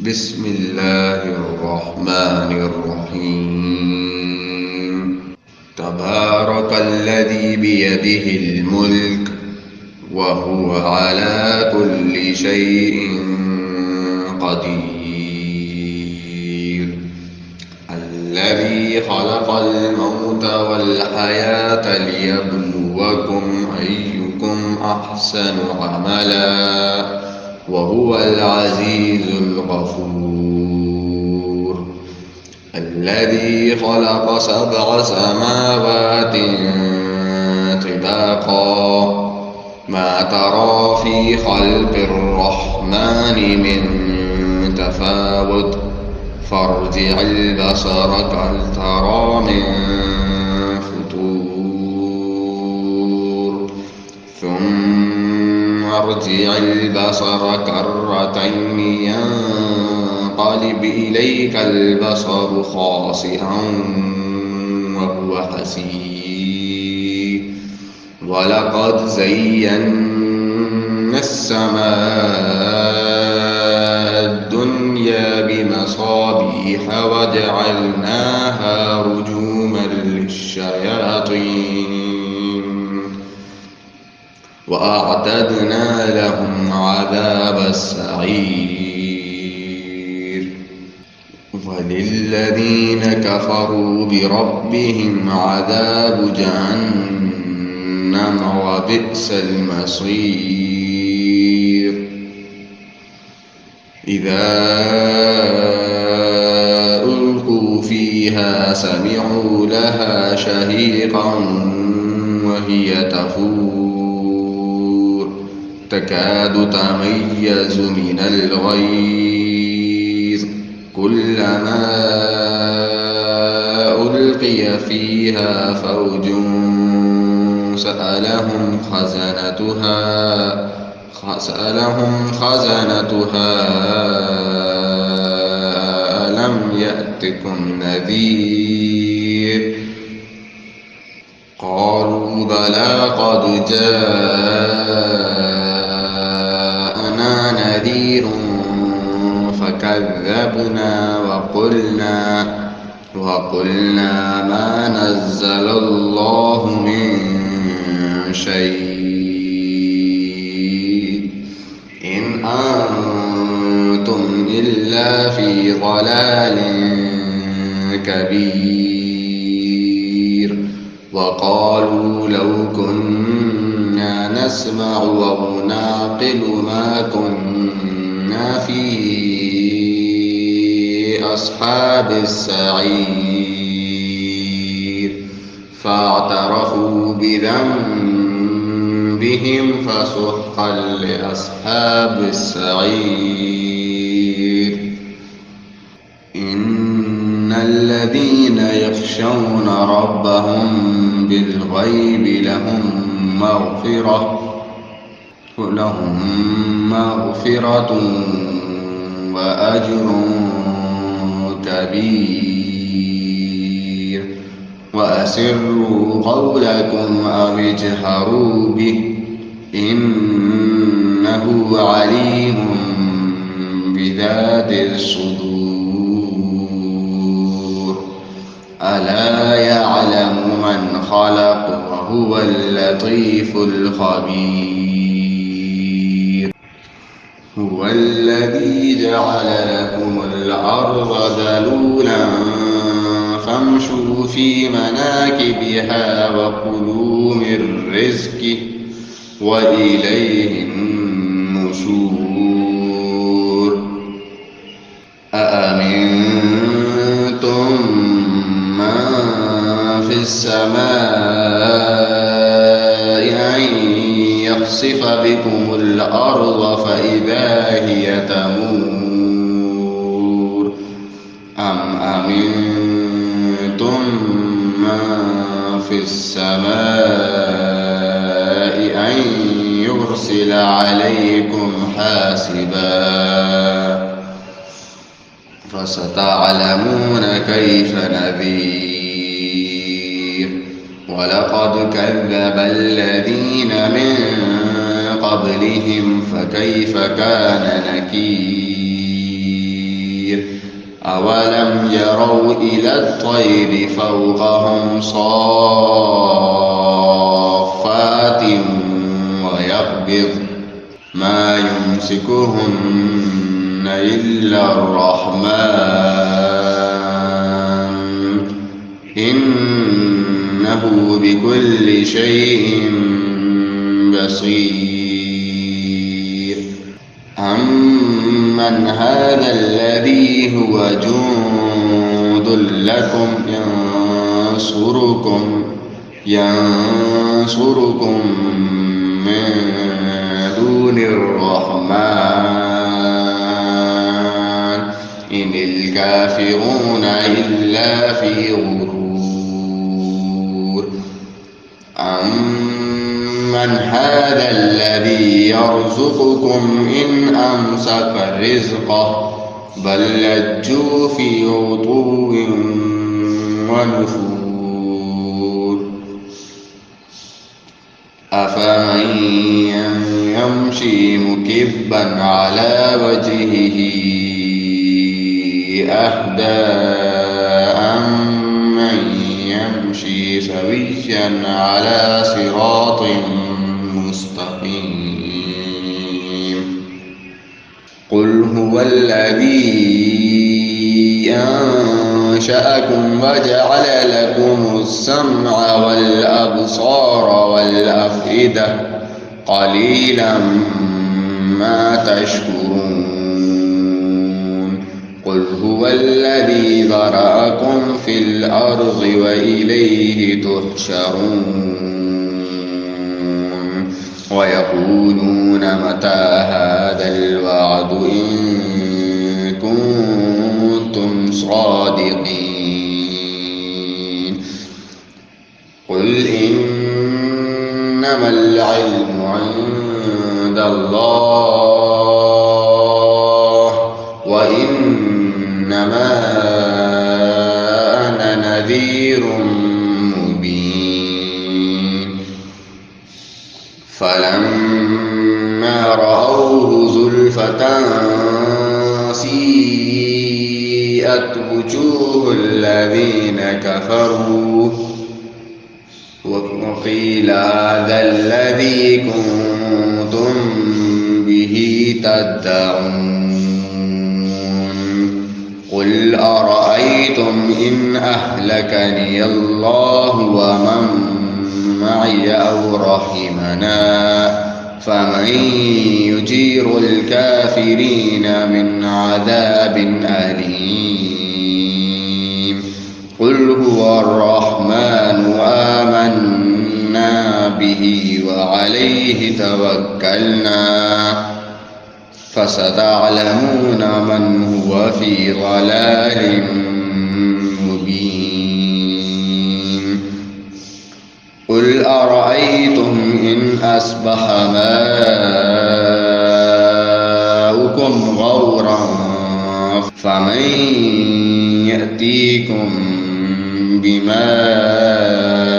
بسم الله الرحمن الرحيم. تبارك الذي بيده الملك وهو على كل شيء قدير. الذي خلق الموت والحياة ليبلوكم أيكم أحسن عملا وهو العزيز الغفور. الذي خلق 7 سماوات طباقا ما ترى في خلق الرحمن من تفاوت فارجع البصر هل ترى من فطور ثم ارجع البصر كرتين ينقلب إليك البصر خاسئا وهو حسير. ولقد زينا السماء الدنيا بمصابيح وجعلناها رجوما للشياطين وأعتدنا لهم عذاب السعير. وللذين كفروا بربهم عذاب جهنم وبئس المصير. إذا ألقوا فيها سمعوا لها شهيقا وهي تفور تكاد تميز من الغيظ كلما ألقي فيها فوج سألهم خزنتها ألم يأتكم نذير قالوا بلى قد جاءنا نذير فكذبنا وقلنا ما نزل الله من شيء إن أنتم إلا في ضلال كبير. وقالوا لو كنا نسمع أو نعقل ما كنا في أصحاب السعير فاعترفوا بذنبهم فسحقا لأصحاب السعير. إن الذين يخشون ربهم بالغيب لهم مغفرة وأجر كبير. وأسروا قولكم أو اجهروا به إنه عليم بذات الصدور. ألا يعلم من خلق وهو اللطيف الخبير. هو الذي جعل لكم الأرض ذلولا فامشوا في مناكبها وكلوا من رزقه وإليه النشور. أأمنتم من في السماء أن يخسف بكم الأرض فإذا هي تمور أم أمنتم من في السماء أن يرسل عليكم حاسبا فستعلمون كيف نذير. ولقد كذب الذين من قبلهم فكيف كان نكير. أولم يروا إلى الطير فوقهم صافات ويقبض ما يمسكهن إلا الرحمن إنه بكل شيء بصير أمن هذا الذي هو جند لكم ينصركم من دون الرحمن إن الكافرون إلا في غرور أمن هذا الذي يرزقكم إن أمسك رزقه بل لجوا في عتو ونفور أفمن يمشي مكبا على وجهه أهدى أمن يمشي سويا على صراط مستقيم قل هو الذي أنشأكم وجعل لكم السمع والأبصار والأفئدة قليلا ما تشكرون قل هو الذي ذرأكم في الأرض وإليه تحشرون ويقولون متى هذا الوعد إن كنتم صادقين قل إنما العلم عند الله وإنما أنا نذير مبين فلما رأوه زلفة سيئت وجوه الذين كفروا وقيل هذا الذي كنتم به تدعون قل أرأيتم إن أهلكني الله ومن معي أو رحمنا فمن يجير الكافرين من عذاب أليم قل هو الرحمن آمنا به وعليه توكلنا فستعلمون من هو في ضلال مبين قل أرأيتم إن أصبح ماؤكم غورا فمن يأتيكم بماء